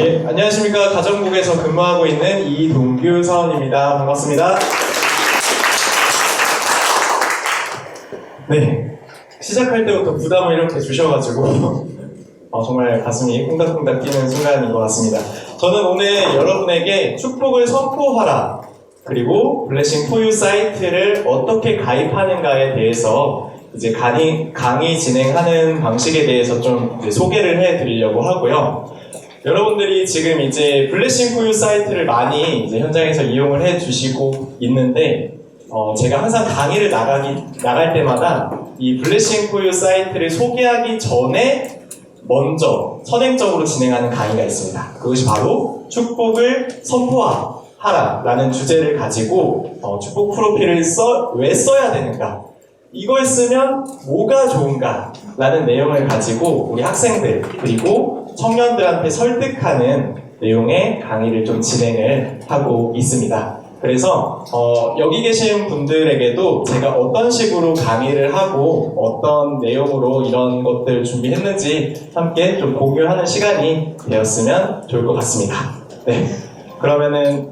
예, 안녕하십니까. 가정국에서 근무하고 있는 이동규 사원입니다. 반갑습니다. 네, 시작할 때부터 부담을 이렇게 주셔가지고 정말 가슴이 콩닥콩닥 뛰는 순간인 것 같습니다. 저는 오늘 여러분에게 축복을 선포하라, 그리고 블레싱 포유 사이트를 어떻게 가입하는가에 대해서 이제 강의 진행하는 방식에 대해서 좀 소개를 해드리려고 하고요. 여러분들이 지금 이제 블레싱 포유 사이트를 많이 이제 현장에서 이용을 해주시고 있는데, 제가 항상 강의를 나갈 때마다 이 블레싱 포유 사이트를 소개하기 전에 먼저 선행적으로 진행하는 강의가 있습니다. 그것이 바로 축복을 선포하라 라는 주제를 가지고 축복 프로필을 왜 써야 되는가, 이걸 쓰면 뭐가 좋은가 라는 내용을 가지고 우리 학생들 그리고 청년들한테 설득하는 내용의 강의를 좀 진행을 하고 있습니다. 그래서 여기 계신 분들에게도 제가 어떤 식으로 강의를 하고 어떤 내용으로 이런 것들을 준비했는지 함께 좀 공유하는 시간이 되었으면 좋을 것 같습니다. 네, 그러면은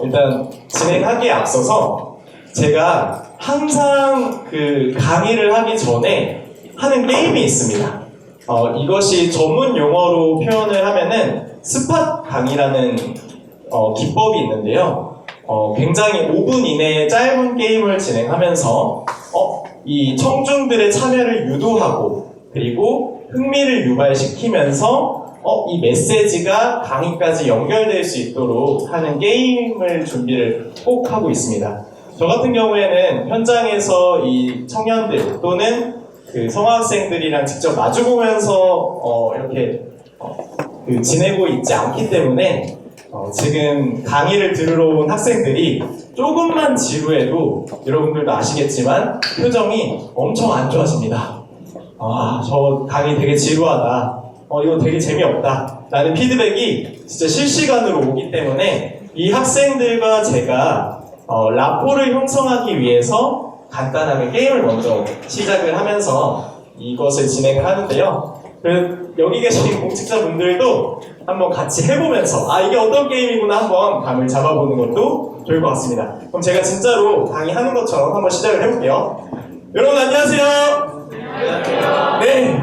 일단 진행하기에 앞서서 제가 항상 그 강의를 하기 전에 하는 게임이 있습니다. 이것이 전문 용어로 표현을 하면은 스팟 강의라는 기법이 있는데요. 굉장히 5분 이내의 짧은 게임을 진행하면서 이 청중들의 참여를 유도하고 그리고 흥미를 유발시키면서 이 메시지가 강의까지 연결될 수 있도록 하는 게임을 준비를 꼭 하고 있습니다. 저 같은 경우에는 현장에서 이 청년들 또는 그 성학생들이랑 직접 마주보면서 이렇게 지내고 있지 않기 때문에 지금 강의를 들으러 온 학생들이 조금만 지루해도 여러분들도 아시겠지만 표정이 엄청 안 좋아집니다. 저 강의 되게 지루하다, 이거 되게 재미없다 라는 피드백이 진짜 실시간으로 오기 때문에 이 학생들과 제가 라포를 형성하기 위해서 간단하게 게임을 먼저 시작을 하면서 이것을 진행을 하는데요. 여기 계신 공직자분들도 한번 같이 해보면서 이게 어떤 게임이구나 한번 감을 잡아보는 것도 좋을 것 같습니다. 그럼 제가 진짜로 강의하는 것처럼 한번 시작을 해볼게요. 여러분 안녕하세요. 안녕하세요. 네,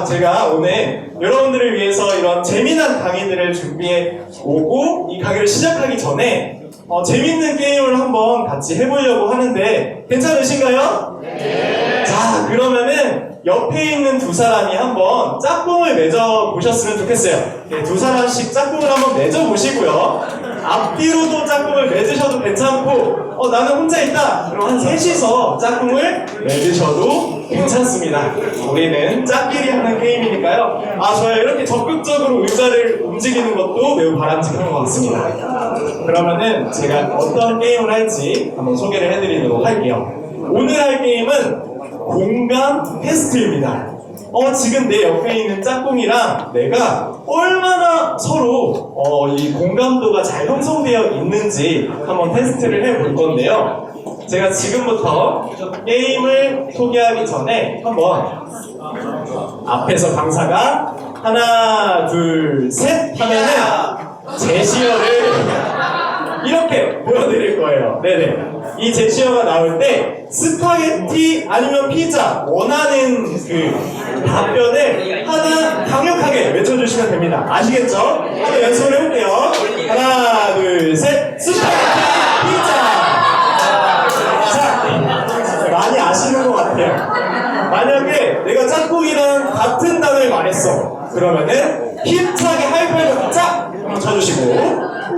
제가 오늘 여러분들을 위해서 이런 재미난 강의들을 준비해 오고 이 강의를 시작하기 전에 재밌는 게임을 한번 같이 해보려고 하는데 괜찮으신가요? 네. 자, 그러면은 옆에 있는 두 사람이 한번 짝꿍을 맺어보셨으면 좋겠어요. 네, 두 사람씩 짝꿍을 한번 맺어보시고요. 앞뒤로도 짝꿍을 맺으셔도 괜찮고 나는 혼자 있다! 그럼 한 셋이서 짝꿍을 맺으셔도 괜찮습니다. 우리는 짝끼리 하는 게임이니까요. 좋아요. 이렇게 적극적으로 의자를 움직이는 것도 매우 바람직한 것 같습니다. 그러면은 제가 어떤 게임을 할지 한번 소개를 해드리도록 할게요. 오늘 할 게임은 공감 테스트입니다. 지금 내 옆에 있는 짝꿍이랑 내가 얼마나 서로 이 공감도가 잘 형성되어 있는지 한번 테스트를 해볼 건데요. 제가 지금부터 게임을 소개하기 전에 한번 앞에서 강사가 하나, 둘, 셋 하면은 제시어를 이렇게 보여드릴 거예요. 네네. 이 제시어가 나올 때 스파게티 아니면 피자 원하는 그 답변을 하나 강력하게 외쳐주시면 됩니다. 아시겠죠? 한번 연습을 해볼게요. 하나, 둘, 셋. 스파게티 피자. 자, 많이 아시는 것 같아요. 만약에 내가 짝꿍이랑 같은 단어를 말했어. 그러면은 힘차게 하이파이브 짝 쳐주시고,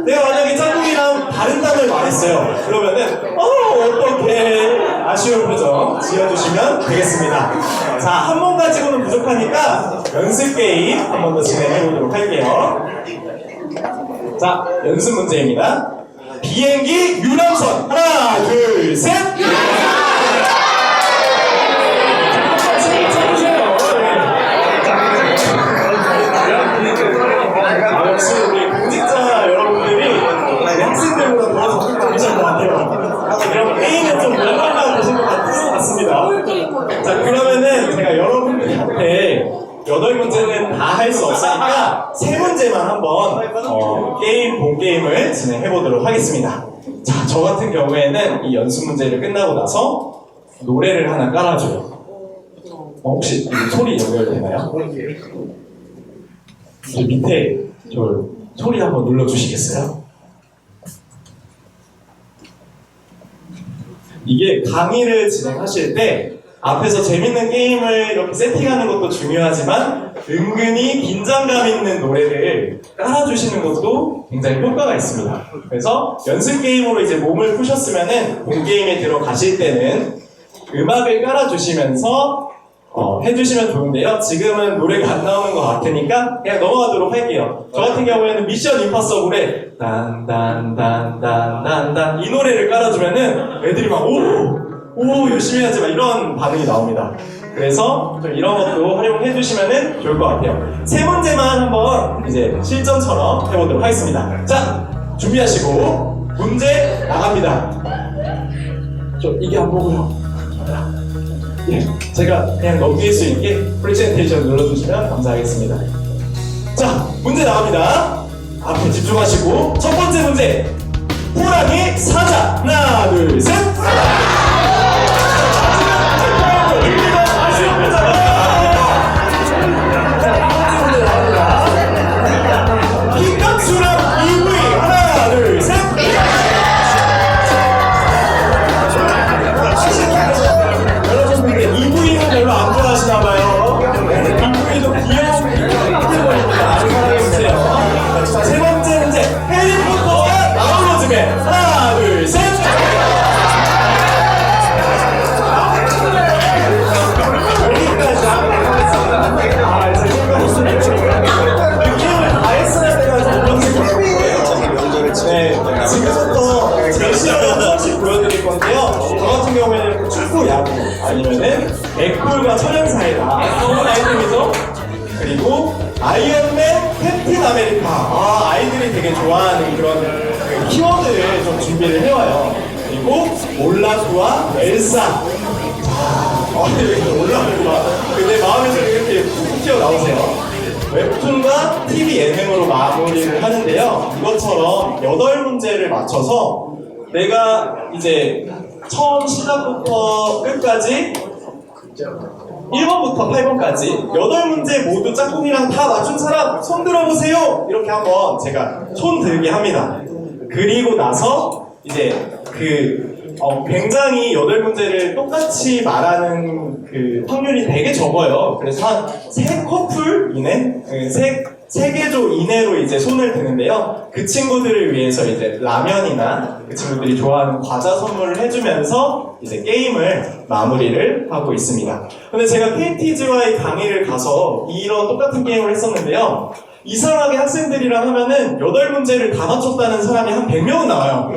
내가 만약에 짝꿍이랑 다른 단어를 말했어요. 그러면은 어떡해 아쉬운 표정 지어주시면 되겠습니다. 자, 한 번 가지고는 부족하니까 연습 게임 한 번 더 진행해 보도록 할게요. 자, 연습 문제입니다. 비행기 유람선 하나, 둘, 셋. 역시 우리 공직자 여러분들이 학생들보다 더 적극적이신 것 같아요. 그럼 게임은 좀 열받나 보신 것 같습니다. 자, 그러면은 제가 여러분들한테 8문제는 다 할 수 없으니까 3문제만 한번 한번 본 게임을 진행해 보도록 하겠습니다. 자, 저 같은 경우에는 이 연습 문제를 끝나고 나서 노래를 하나 깔아줘요. 혹시 소리 연결되나요? 저 밑에 소리 한번 눌러주시겠어요? 이게 강의를 진행하실 때 앞에서 재밌는 게임을 이렇게 세팅하는 것도 중요하지만 은근히 긴장감 있는 노래를 깔아주시는 것도 굉장히 효과가 있습니다. 그래서 연습 게임으로 이제 몸을 푸셨으면은 본 게임에 들어가실 때는 음악을 깔아주시면서 해주시면 좋은데요. 지금은 노래가 안 나오는 것 같으니까 그냥 넘어가도록 할게요. 저 같은 경우에는 미션 임파서블의 딴딴딴딴딴딴 이 노래를 깔아주면은 애들이 막 오 열심히 해야지 막 이런 반응이 나옵니다. 그래서 좀 이런 것도 활용해 주시면 좋을 것 같아요. 세 문제만 한번 이제 실전처럼 해보도록 하겠습니다. 자, 준비하시고 문제 나갑니다. 이게 안 보고요. 예, 제가 그냥 넘길 수 있게 프레젠테이션 눌러주시면 감사하겠습니다. 자, 문제 나갑니다. 앞에 집중하시고 첫 번째 문제, 호랑이 사자. 하나 둘 셋. 김강수랑 EV. 하나 둘 셋. 여러분들 EV는 별로 안 좋아하시나봐요. EV도 귀여운 캐릭터입니다. 사랑해주세요. 자, 세 번째 문제, 해리포터와 나홀로즈맨. 하나 둘 셋. 지금부터 제시어를 하나씩 보여드릴 건데요. 저 같은 경우에는 축구, 야구, 아니면은 백골과 천연사이다. 그런 아이템이죠. 그리고 아이언맨, 캡틴 아메리카. 아이들이 되게 좋아하는 그런 키워드를 좀 준비를 해와요. 그리고 올라프와 엘사. 올라프와. 근데 마음에서 이렇게 푹푹 튀어나오세요. 웹툰과 TV 예능으로 마무리를 하는데요. 이것처럼 8문제를 맞춰서 내가 이제 처음 시작부터 끝까지 1번부터 8번까지 8문제 모두 짝꿍이랑 다 맞춘 사람 손 들어보세요! 이렇게 한번 제가 손 들게 합니다. 그리고 나서 이제 굉장히 8문제를 똑같이 말하는 그 확률이 되게 적어요. 그래서 한 3커플 이내? 3개조 이내로 이제 손을 드는데요. 그 친구들을 위해서 이제 라면이나 그 친구들이 좋아하는 과자 선물을 해주면서 이제 게임을 마무리를 하고 있습니다. 근데 제가 KTGY 강의를 가서 이런 똑같은 게임을 했었는데요. 이상하게 학생들이랑 하면은 8문제를 다 맞췄다는 사람이 한 100명은 나와요.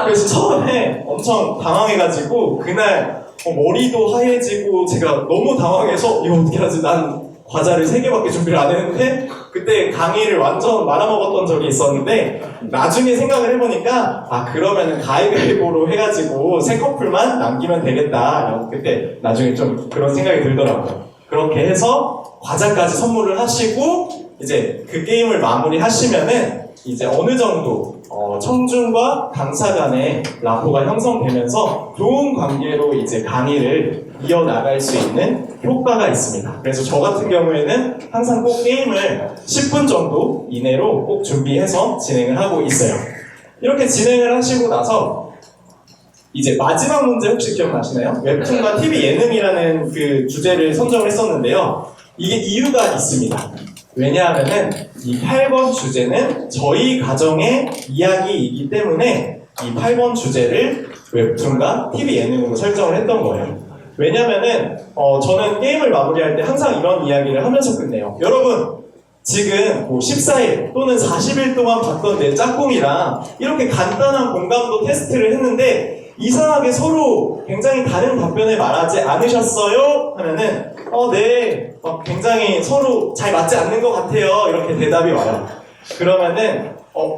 그래서 처음에 엄청 당황해가지고 그날 머리도 하얘지고 제가 너무 당황해서 이거 어떻게 하지? 난 과자를 3개밖에 준비를 안 했는데 그때 강의를 완전 말아먹었던 적이 있었는데 나중에 생각을 해보니까 그러면은 가위바위보로 해가지고 3커플만 남기면 되겠다. 그때 나중에 좀 그런 생각이 들더라고요. 그렇게 해서 과자까지 선물을 하시고 이제 그 게임을 마무리하시면은 이제 어느 정도 청중과 강사 간의 라포가 형성되면서 좋은 관계로 이제 강의를 이어나갈 수 있는 효과가 있습니다. 그래서 저 같은 경우에는 항상 꼭 게임을 10분 정도 이내로 꼭 준비해서 진행을 하고 있어요. 이렇게 진행을 하시고 나서 이제 마지막 문제 혹시 기억나시나요? 웹툰과 TV 예능이라는 그 주제를 선정을 했었는데요. 이게 이유가 있습니다. 왜냐하면은 이 8번 주제는 저희 가정의 이야기이기 때문에 이 8번 주제를 웹툰과 TV 예능으로 설정을 했던 거예요. 왜냐면은 저는 게임을 마무리할 때 항상 이런 이야기를 하면서 끝내요. 여러분, 지금 14일 또는 40일 동안 봤던 내 짝꿍이랑 이렇게 간단한 공감도 테스트를 했는데 이상하게 서로 굉장히 다른 답변을 말하지 않으셨어요? 하면은 네, 굉장히 서로 잘 맞지 않는 것 같아요. 이렇게 대답이 와요. 그러면은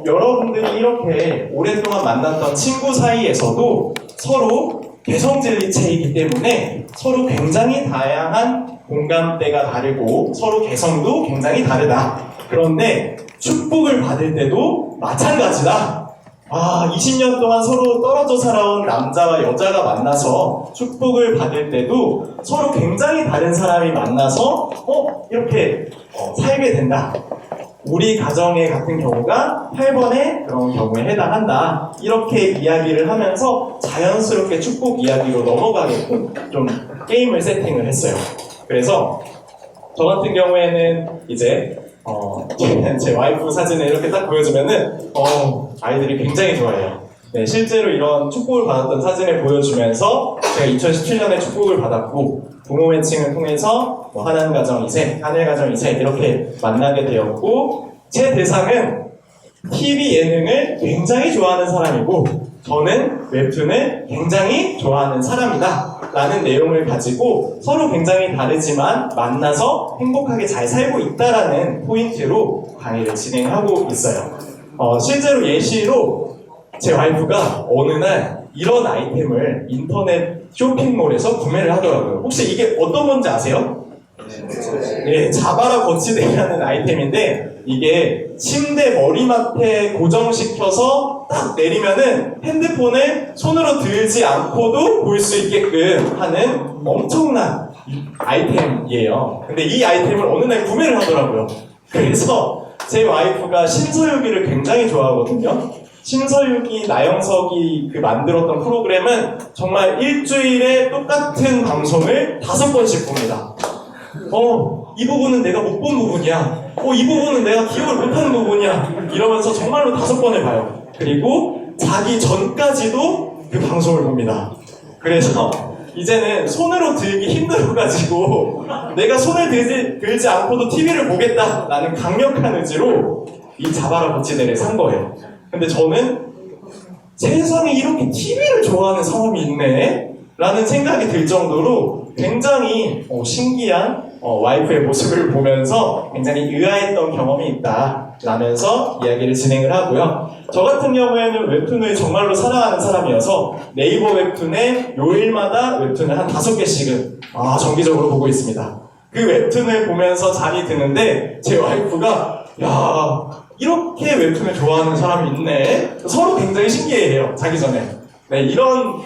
여러분들이 이렇게 오랫동안 만났던 친구 사이에서도 서로 개성질리체이기 때문에 서로 굉장히 다양한 공감대가 다르고 서로 개성도 굉장히 다르다. 그런데 축복을 받을 때도 마찬가지다. 20년 동안 서로 떨어져 살아온 남자와 여자가 만나서 축복을 받을 때도 서로 굉장히 다른 사람이 만나서 이렇게 살게 된다. 우리 가정의 같은 경우가 8번의 그런 경우에 해당한다. 이렇게 이야기를 하면서 자연스럽게 축복 이야기로 넘어가게끔 좀 게임을 세팅을 했어요. 그래서 저 같은 경우에는 이제 제 와이프 사진을 이렇게 딱 보여주면은 아이들이 굉장히 좋아해요. 네, 실제로 이런 축복을 받았던 사진을 보여주면서 제가 2017년에 축복을 받았고 부모 매칭을 통해서 하나님 가정 2세, 하늘 가정 2세 이렇게 만나게 되었고 제 대상은 TV 예능을 굉장히 좋아하는 사람이고 저는 웹툰을 굉장히 좋아하는 사람이다 라는 내용을 가지고 서로 굉장히 다르지만 만나서 행복하게 잘 살고 있다라는 포인트로 강의를 진행하고 있어요. 실제로 예시로 제 와이프가 어느 날 이런 아이템을 인터넷 쇼핑몰에서 구매를 하더라고요. 혹시 이게 어떤 건지 아세요? 네, 자바라 거치대라는 아이템인데 이게 침대 머리맡에 고정시켜서 딱 내리면은 핸드폰을 손으로 들지 않고도 볼 수 있게끔 하는 엄청난 아이템이에요. 근데 이 아이템을 어느 날 구매를 하더라고요. 그래서 제 와이프가 신서유기를 굉장히 좋아하거든요. 신서유기, 나영석이 만들었던 프로그램은 정말 일주일에 똑같은 방송을 5번씩 봅니다. 이 부분은 내가 못 본 부분이야. 이 부분은 내가 기억을 못하는 부분이야. 이러면서 정말로 5번을 봐요. 그리고 자기 전까지도 그 방송을 봅니다. 그래서 이제는 손으로 들기 힘들어가지고 내가 손을 들지 않고도 TV를 보겠다라는 강력한 의지로 이 자바라 거치대를 산 거예요. 근데 저는 세상에 이렇게 TV를 좋아하는 사람이 있네? 라는 생각이 들 정도로 굉장히 신기한 와이프의 모습을 보면서 굉장히 의아했던 경험이 있다 라면서 이야기를 진행을 하고요. 저 같은 경우에는 웹툰을 정말로 사랑하는 사람이어서 네이버 웹툰에 요일마다 웹툰을 한 5개씩은 정기적으로 보고 있습니다. 그 웹툰을 보면서 잠이 드는데 제 와이프가 이렇게 웹툰을 좋아하는 사람이 있네. 서로 굉장히 신기해해요. 자기 전에. 네, 이런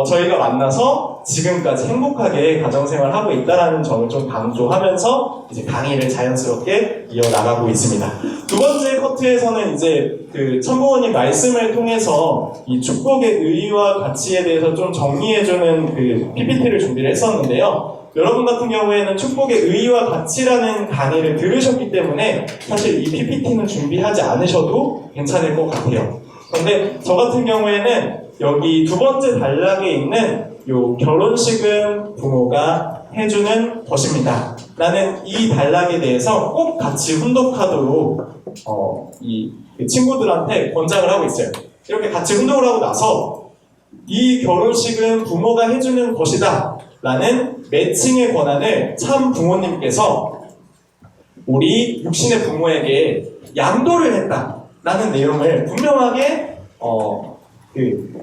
저희가 만나서 지금까지 행복하게 가정생활을 하고 있다는 점을 좀 강조하면서 이제 강의를 자연스럽게 이어나가고 있습니다. 두 번째 커트에서는 이제 천부모님 말씀을 통해서 이 축복의 의의와 가치에 대해서 좀 정리해주는 PPT를 준비를 했었는데요. 여러분 같은 경우에는 축복의 의의와 가치라는 강의를 들으셨기 때문에 사실 이 PPT는 준비하지 않으셔도 괜찮을 것 같아요. 그런데 저 같은 경우에는 여기 두 번째 단락에 있는 요 결혼식은 부모가 해주는 것입니다 라는 이 단락에 대해서 꼭 같이 훈독하도록 이 친구들한테 권장을 하고 있어요. 이렇게 같이 훈독을 하고 나서 이 결혼식은 부모가 해주는 것이다 라는 매칭의 권한을 참 부모님께서 우리 육신의 부모에게 양도를 했다 라는 내용을 분명하게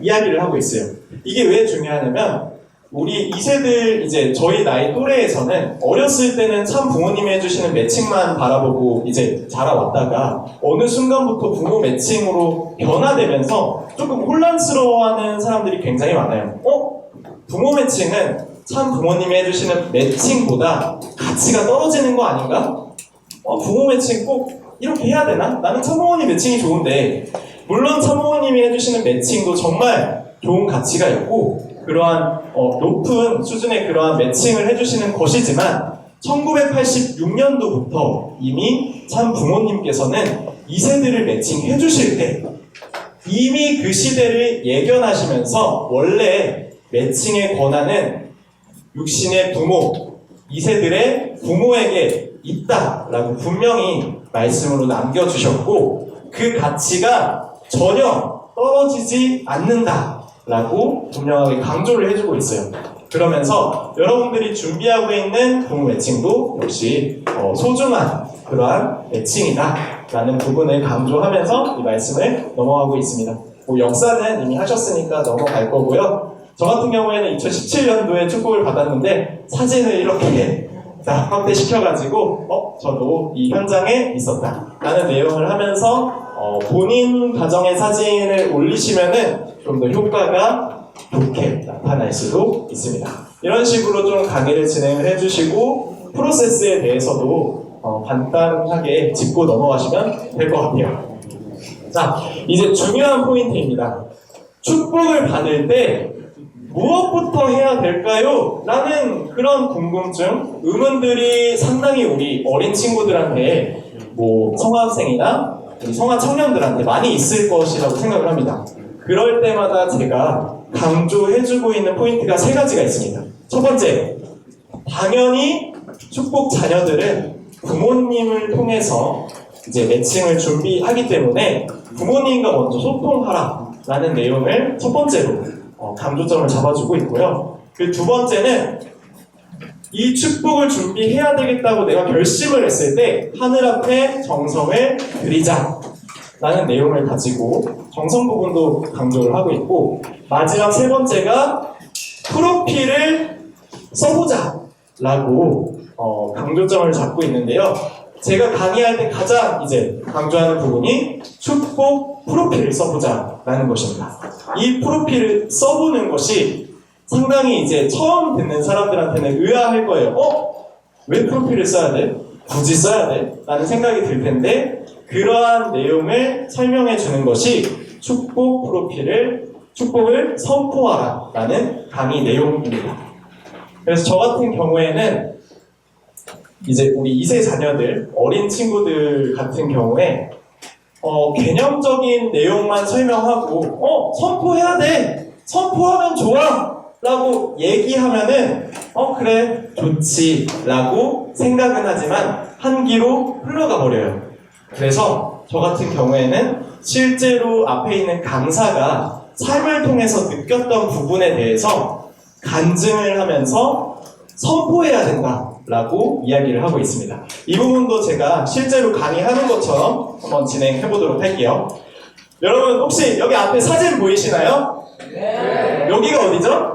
이야기를 하고 있어요. 이게 왜 중요하냐면 우리 2세들 이제 저희 나이 또래에서는 어렸을 때는 참 부모님이 해주시는 매칭만 바라보고 이제 자라왔다가 어느 순간부터 부모 매칭으로 변화되면서 조금 혼란스러워하는 사람들이 굉장히 많아요. 부모 매칭은 참 부모님이 해주시는 매칭보다 가치가 떨어지는 거 아닌가? 부모 매칭 꼭 이렇게 해야 되나? 나는 참부모님 매칭이 좋은데 물론 참부모님이 해주시는 매칭도 정말 좋은 가치가 있고 그러한 높은 수준의 그러한 매칭을 해주시는 것이지만 1986년도부터 이미 참 부모님께서는 2세들을 매칭해 주실 때 이미 그 시대를 예견하시면서 원래 매칭의 권한은 육신의 부모, 2세들의 부모에게 있다라고 분명히 말씀으로 남겨주셨고 그 가치가 전혀 떨어지지 않는다라고 분명하게 강조를 해주고 있어요. 그러면서 여러분들이 준비하고 있는 부모 매칭도 역시 소중한 그러한 매칭이다라는 부분을 강조하면서 이 말씀을 넘어가고 있습니다. 역사는 이미 하셨으니까 넘어갈 거고요. 저 같은 경우에는 2017년도에 축복을 받았는데 사진을 이렇게 자, 확대시켜가지고 저도 이 현장에 있었다 라는 내용을 하면서 본인 가정의 사진을 올리시면은 좀 더 효과가 좋게 나타날 수도 있습니다. 이런 식으로 좀 강의를 진행을 해주시고 프로세스에 대해서도 간단하게 짚고 넘어가시면 될 것 같아요. 자, 이제 중요한 포인트입니다. 축복을 받을 때 무엇부터 해야 될까요? 라는 그런 궁금증, 의문들이 상당히 우리 어린 친구들한테 성학생이나 우리 성화 청년들한테 많이 있을 것이라고 생각을 합니다. 그럴 때마다 제가 강조해주고 있는 포인트가 3가지가 있습니다. 첫 번째, 당연히 축복 자녀들은 부모님을 통해서 이제 매칭을 준비하기 때문에 부모님과 먼저 소통하라 라는 내용을 첫 번째로 강조점을 잡아주고 있고요. 그 두 번째는 이 축복을 준비해야 되겠다고 내가 결심을 했을 때 하늘 앞에 정성을 들이자 라는 내용을 가지고 정성 부분도 강조를 하고 있고, 마지막 3번째가 프로필을 써보자 라고 강조점을 잡고 있는데요. 제가 강의할 때 가장 이제 강조하는 부분이 축복 프로필을 써보자 라는 것입니다. 이 프로필을 써보는 것이 상당히 이제 처음 듣는 사람들한테는 의아할 거예요. 왜 프로필을 써야 돼? 굳이 써야 돼? 라는 생각이 들 텐데, 그러한 내용을 설명해 주는 것이 축복을 선포하라 라는 강의 내용입니다. 그래서 저 같은 경우에는 이제 우리 2세 자녀들, 어린 친구들 같은 경우에 개념적인 내용만 설명하고 선포해야 돼! 선포하면 좋아! 라고 얘기하면은 그래 좋지 라고 생각은 하지만 한 귀로 흘러가 버려요. 그래서 저 같은 경우에는 실제로 앞에 있는 강사가 삶을 통해서 느꼈던 부분에 대해서 간증을 하면서 선포해야 된다 라고 이야기를 하고 있습니다. 이 부분도 제가 실제로 강의하는 것처럼 한번 진행해 보도록 할게요. 여러분 혹시 여기 앞에 사진 보이시나요? 네. 여기가 어디죠?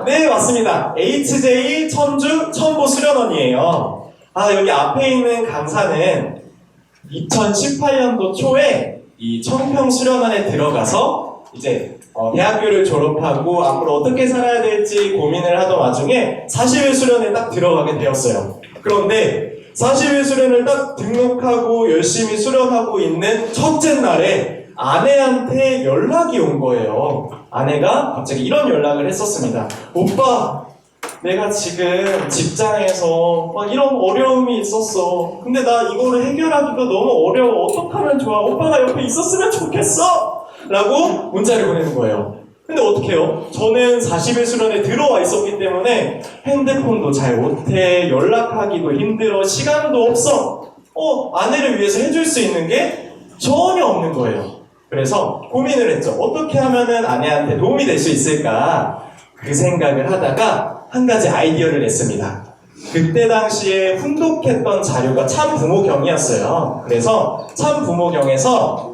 네, 맞습니다. HJ 천주 천보 수련원이에요. 여기 앞에 있는 강사는 2018년도 초에 이 청평 수련원에 들어가서 이제 대학교를 졸업하고 앞으로 어떻게 살아야 될지 고민을 하던 와중에 40일 수련에 딱 들어가게 되었어요. 그런데 40일 수련을 딱 등록하고 열심히 수련하고 있는 첫째 날에 아내한테 연락이 온 거예요. 아내가 갑자기 이런 연락을 했었습니다. 오빠, 내가 지금 직장에서 막 이런 어려움이 있었어. 근데 나 이거를 해결하기가 너무 어려워. 어떡하면 좋아? 오빠가 옆에 있었으면 좋겠어! 라고 문자를 보내는 거예요. 근데 어떡해요? 저는 40일 수련에 들어와 있었기 때문에 핸드폰도 잘 못해, 연락하기도 힘들어, 시간도 없어. 아내를 위해서 해줄 수 있는 게 전혀 없는 거예요. 그래서 고민을 했죠. 어떻게 하면은 아내한테 도움이 될 수 있을까? 그 생각을 하다가 한 가지 아이디어를 냈습니다. 그때 당시에 훈독했던 자료가 참부모경이었어요. 그래서 참부모경에서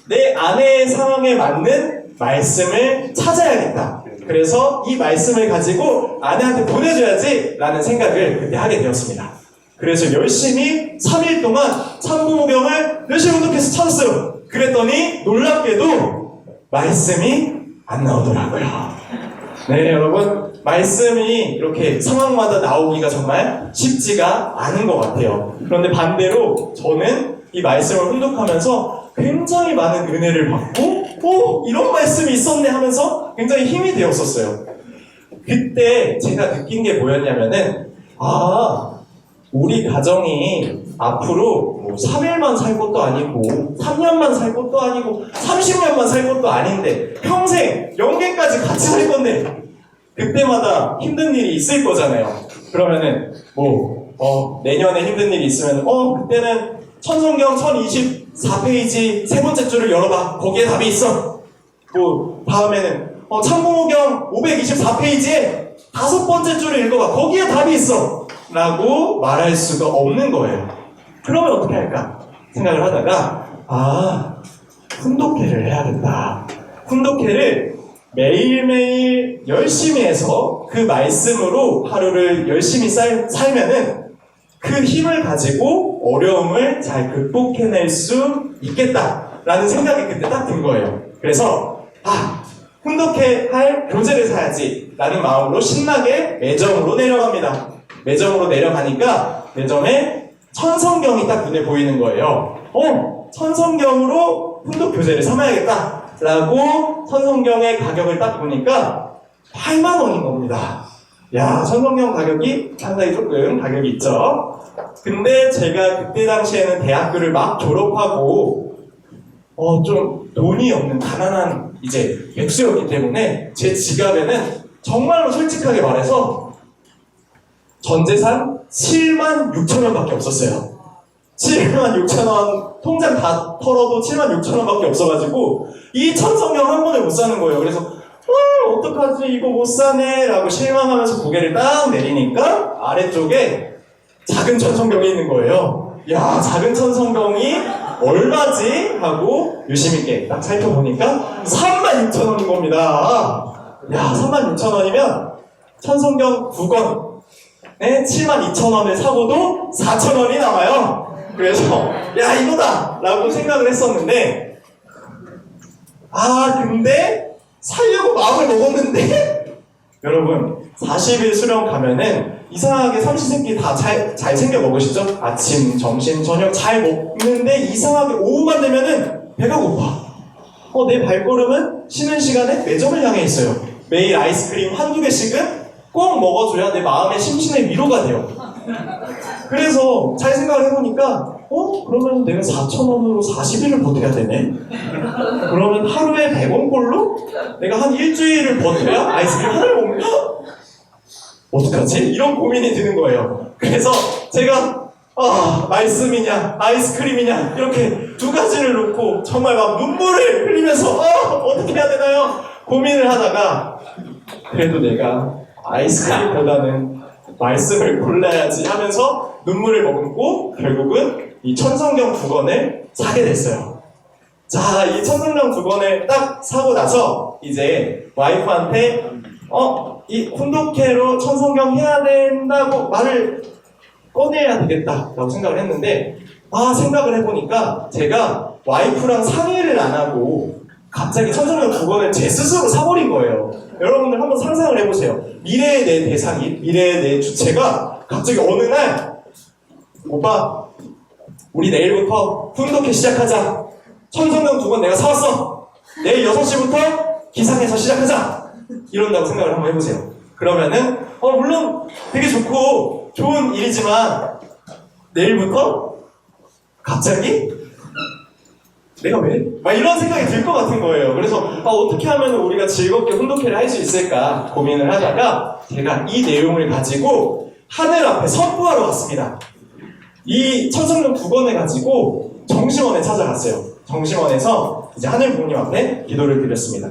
내 아내의 상황에 맞는 말씀을 찾아야겠다. 그래서 이 말씀을 가지고 아내한테 보내줘야지 라는 생각을 그때 하게 되었습니다. 그래서 열심히 3일 동안 참부모경을 열심히 훈독해서 찾았어요. 그랬더니 놀랍게도 말씀이 안 나오더라고요. 네, 여러분, 말씀이 이렇게 상황마다 나오기가 정말 쉽지가 않은 것 같아요. 그런데 반대로 저는 이 말씀을 훈독하면서 굉장히 많은 은혜를 받고 이런 말씀이 있었네 하면서 굉장히 힘이 되었었어요. 그때 제가 느낀 게 뭐였냐면은 우리 가정이 앞으로 3일만 살 것도 아니고 3년만 살 것도 아니고 30년만 살 것도 아닌데 평생 영계까지 같이 살 건데 그때마다 힘든 일이 있을 거잖아요. 그러면은 내년에 힘든 일이 있으면 그때는 천성경 1024페이지 세 번째 줄을 열어봐. 거기에 답이 있어. 다음에는 참부모경 524페이지에 다섯 번째 줄을 읽어봐. 거기에 답이 있어. 라고 말할 수가 없는 거예요. 그러면 어떻게 할까 생각을 하다가 훈독회를 해야겠다. 훈독회를 매일매일 열심히 해서 그 말씀으로 하루를 열심히 살면은 그 힘을 가지고 어려움을 잘 극복해낼 수 있겠다라는 생각이 그때 딱 든 거예요. 그래서 훈독해 할 교재를 사야지 라는 마음으로 신나게 매점으로 내려갑니다. 매점으로 내려가니까 매점에 천성경이 딱 눈에 보이는 거예요. 천성경으로 훈독 교재를 사놔야겠다 라고 천성경의 가격을 딱 보니까 8만 원인 겁니다. 야, 천성경 가격이 상당히 조금 가격이 있죠. 근데 제가 그때 당시에는 대학교를 막 졸업하고 좀 돈이 없는 가난한 이제 백수였기 때문에 제 지갑에는 정말로 솔직하게 말해서 전 재산 7만 6천 원밖에 없었어요. 7만 6천 원, 통장 다 털어도 7만 6천 원밖에 없어가지고 이 천성경 한 번에 못 사는 거예요. 그래서 어떡하지, 이거 못 사네 라고 실망하면서 고개를 딱 내리니까 아래쪽에 작은 천성경이 있는 거예요. 야, 작은 천성경이 얼마지? 하고 유심있게 딱 살펴보니까 36,000원인 겁니다. 야, 36,000원이면 천성경 9권에 72,000원을 사고도 4,000원이 남아요. 그래서 야, 이거다! 라고 생각을 했었는데 근데 살려고 마음을 먹었는데 여러분 40일 수련 가면은 이상하게 삼시세끼 다 잘 챙겨 먹으시죠? 아침, 점심, 저녁 잘 먹는데 이상하게 오후만 되면은 배가 고파. 내 발걸음은 쉬는 시간에 매점을 향해 있어요. 매일 아이스크림 한두 개씩은 꼭 먹어줘야 내 마음의 심신의 위로가 돼요. 그래서 잘 생각을 해보니까 그러면 내가 4,000원으로 40일을 버텨야 되네? 그러면 하루에 100원꼴로 내가 한 일주일을 버텨야 아이스크림 하나를 먹는 어떡하지? 이런 고민이 드는 거예요. 그래서 제가 말씀이냐 아이스크림이냐 이렇게 두 가지를 놓고 정말 막 눈물을 흘리면서 어떻게 해야 되나요? 고민을 하다가 그래도 내가 아이스크림보다는 말씀을 골라야지 하면서 눈물을 머금고 결국은 이 천성경 9권을 사게 됐어요. 자, 이 천성경 9권을 딱 사고 나서 이제 와이프한테 이 훈독회로 천성경 해야 된다고 말을 꺼내야 되겠다라고 생각을 했는데 생각을 해보니까 제가 와이프랑 상의를 안 하고 갑자기 천성경 9권을 제 스스로 사버린 거예요. 여러분들 한번 상상을 해보세요. 미래의 내 대상이, 미래의 내 주체가 갑자기 어느 날 오빠 우리 내일부터 훈독회 시작하자. 천성경 9권 내가 사왔어. 내일 6시부터 기상해서 시작하자. 이런다고 생각을 한번 해보세요. 그러면은 물론 되게 좋고 좋은 일이지만 내일부터 갑자기 내가 왜? 이런 생각이 들 것 같은 거예요. 그래서 어떻게 하면 우리가 즐겁게 훈독회를 할 수 있을까 고민을 하다가 제가 이 내용을 가지고 하늘 앞에 선포하러 갔습니다. 이 천성경 9권을 가지고 정심원에 찾아갔어요. 정심원에서 이제 하늘 부모님 앞에 기도를 드렸습니다.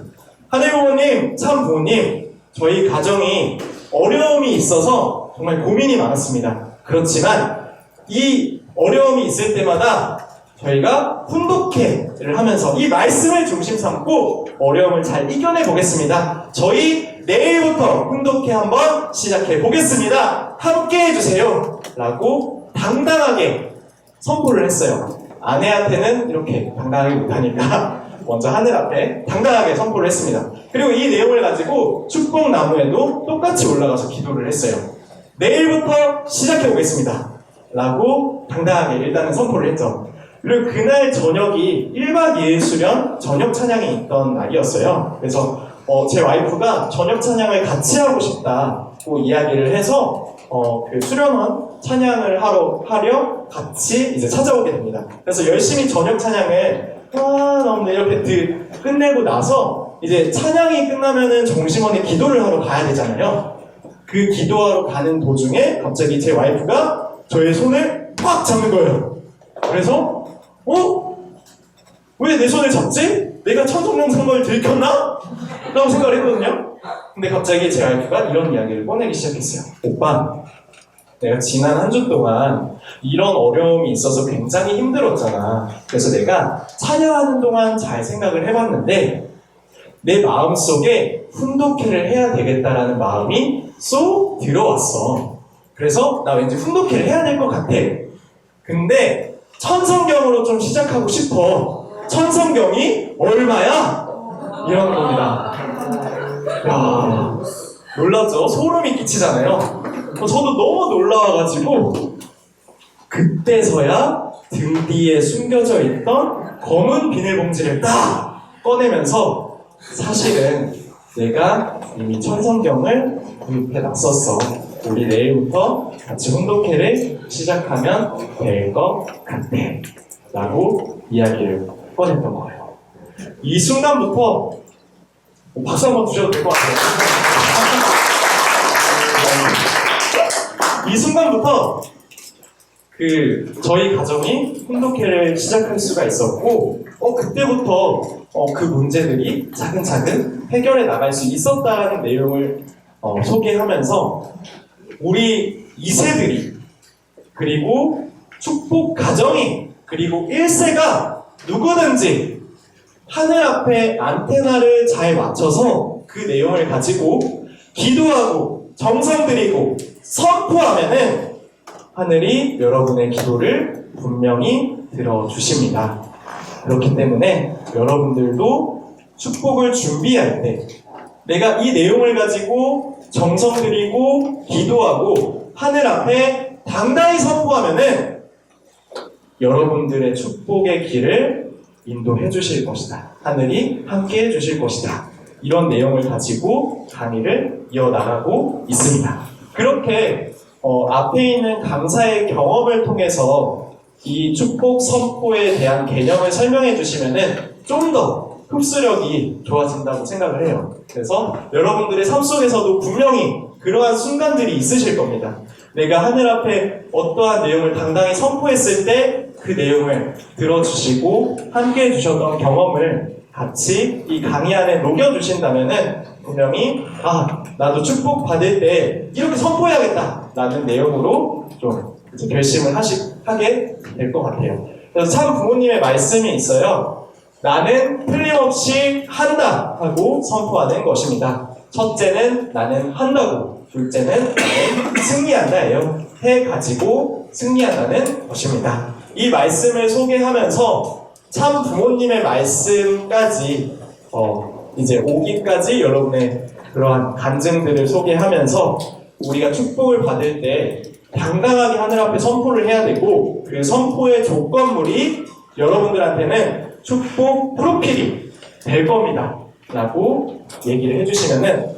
하늘 부모님, 참 부모님, 저희 가정이 어려움이 있어서 정말 고민이 많았습니다. 그렇지만 이 어려움이 있을 때마다 저희가 훈독회를 하면서 이 말씀을 중심 삼고 어려움을 잘 이겨내 보겠습니다. 저희 내일부터 훈독회 한번 시작해 보겠습니다. 함께 해주세요. 라고 당당하게 선포를 했어요. 아내한테는 이렇게 당당하게 못하니까 먼저 하늘 앞에 당당하게 선포를 했습니다. 그리고 이 내용을 가지고 축복나무에도 똑같이 올라가서 기도를 했어요. 내일부터 시작해 보겠습니다. 라고 당당하게 일단은 선포를 했죠. 그리고 그날 저녁이 1박 2일 수련 저녁 찬양이 있던 날이었어요. 그래서 제 와이프가 저녁 찬양을 같이 하고 싶다고 이야기를 해서 그 수련원 찬양을 하려 같이 이제 찾아오게 됩니다. 그래서 열심히 저녁 찬양을 이렇게 끝내고 나서 이제 찬양이 끝나면은 정심원에 기도를 하러 가야 되잖아요. 그 기도하러 가는 도중에 갑자기 제 와이프가 저의 손을 꽉 잡는 거예요. 그래서 왜 내 손을 잡지? 내가 천성경 산 걸 들켰나? 라고 생각을 했거든요. 근데 갑자기 제 와이프가 이런 이야기를 꺼내기 시작했어요. 오빠, 내가 지난 한 주 동안 이런 어려움이 있어서 굉장히 힘들었잖아. 그래서 내가 찬양하는 동안 잘 생각을 해봤는데 내 마음속에 훈독회를 해야 되겠다라는 마음이 쏙 들어왔어. 그래서 나 왠지 훈독회를 해야 될 것 같아. 근데 천성경으로 좀 시작하고 싶어. 천성경이 얼마야? 이런 겁니다. 야, 놀랐죠? 소름이 끼치잖아요. 저도 너무 놀라워가지고 그때서야 등 뒤에 숨겨져 있던 검은 비닐봉지를 딱 꺼내면서 사실은 내가 이미 천성경을 구입해 놨었어. 우리 내일부터 같이 훈독회를 시작하면 될 것 같아. 라고 이야기를 꺼냈던 거예요. 이 순간부터 박수 한번 주셔도 될 것 같아요. 이 순간부터 저희 가정이 훈독회를 시작할 수가 있었고, 그때부터 그 문제들이 차근차근 해결해 나갈 수 있었다는 내용을 소개하면서 우리 2세들이 그리고 축복 가정이 그리고 1세가 누구든지 하늘 앞에 안테나를 잘 맞춰서 그 내용을 가지고 기도하고 정성 들이고 선포하면은 하늘이 여러분의 기도를 분명히 들어주십니다. 그렇기 때문에 여러분들도 축복을 준비할 때 내가 이 내용을 가지고 정성 들이고 기도하고 하늘 앞에 당당히 선포하면은 여러분들의 축복의 길을 인도해 주실 것이다. 하늘이 함께 해 주실 것이다. 이런 내용을 가지고 강의를 이어나가고 있습니다. 그렇게 앞에 있는 강사의 경험을 통해서 이 축복 선포에 대한 개념을 설명해 주시면은 좀 더 흡수력이 좋아진다고 생각을 해요. 그래서 여러분들의 삶 속에서도 분명히 그러한 순간들이 있으실 겁니다. 내가 하늘 앞에 어떠한 내용을 당당히 선포했을 때 그 내용을 들어주시고 함께 해주셨던 경험을 같이 이 강의 안에 녹여주신다면은 분명히 나도 축복 받을 때 이렇게 선포해야겠다 라는 내용으로 좀 결심을 하게 될 것 같아요. 그래서 참 부모님의 말씀이 있어요. 나는 틀림없이 한다 하고 선포하는 것입니다. 첫째는 나는 한다고, 둘째는 나는 승리한다예요. 해가지고 승리한다는 것입니다. 이 말씀을 소개하면서 참 부모님의 말씀까지 이제 오기까지 여러분의 그러한 간증들을 소개하면서 우리가 축복을 받을 때 당당하게 하늘 앞에 선포를 해야 되고 그 선포의 조건물이 여러분들한테는 축복 프로필이 될 겁니다 라고 얘기를 해주시면은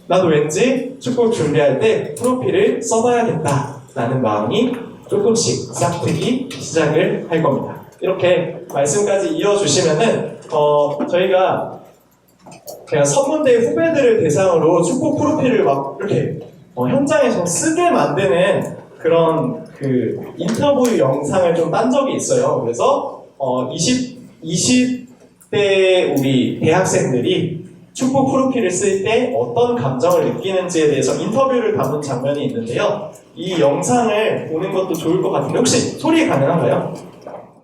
나도 왠지 축복 준비할 때 프로필을 써봐야겠다 라는 마음이 조금씩 싹트기 시작을 할 겁니다. 이렇게 말씀까지 이어주시면은 저희가 그냥 선문대 후배들을 대상으로 축복 프로필을 막 이렇게 현장에서 쓰게 만드는 그런 인터뷰 영상을 좀 딴 적이 있어요. 그래서 20대 우리 대학생들이 축복 프로필을 쓸 때 어떤 감정을 느끼는지에 대해서 인터뷰를 담은 장면이 있는데요. 이 영상을 보는 것도 좋을 것 같은데 혹시 소리 가능한가요?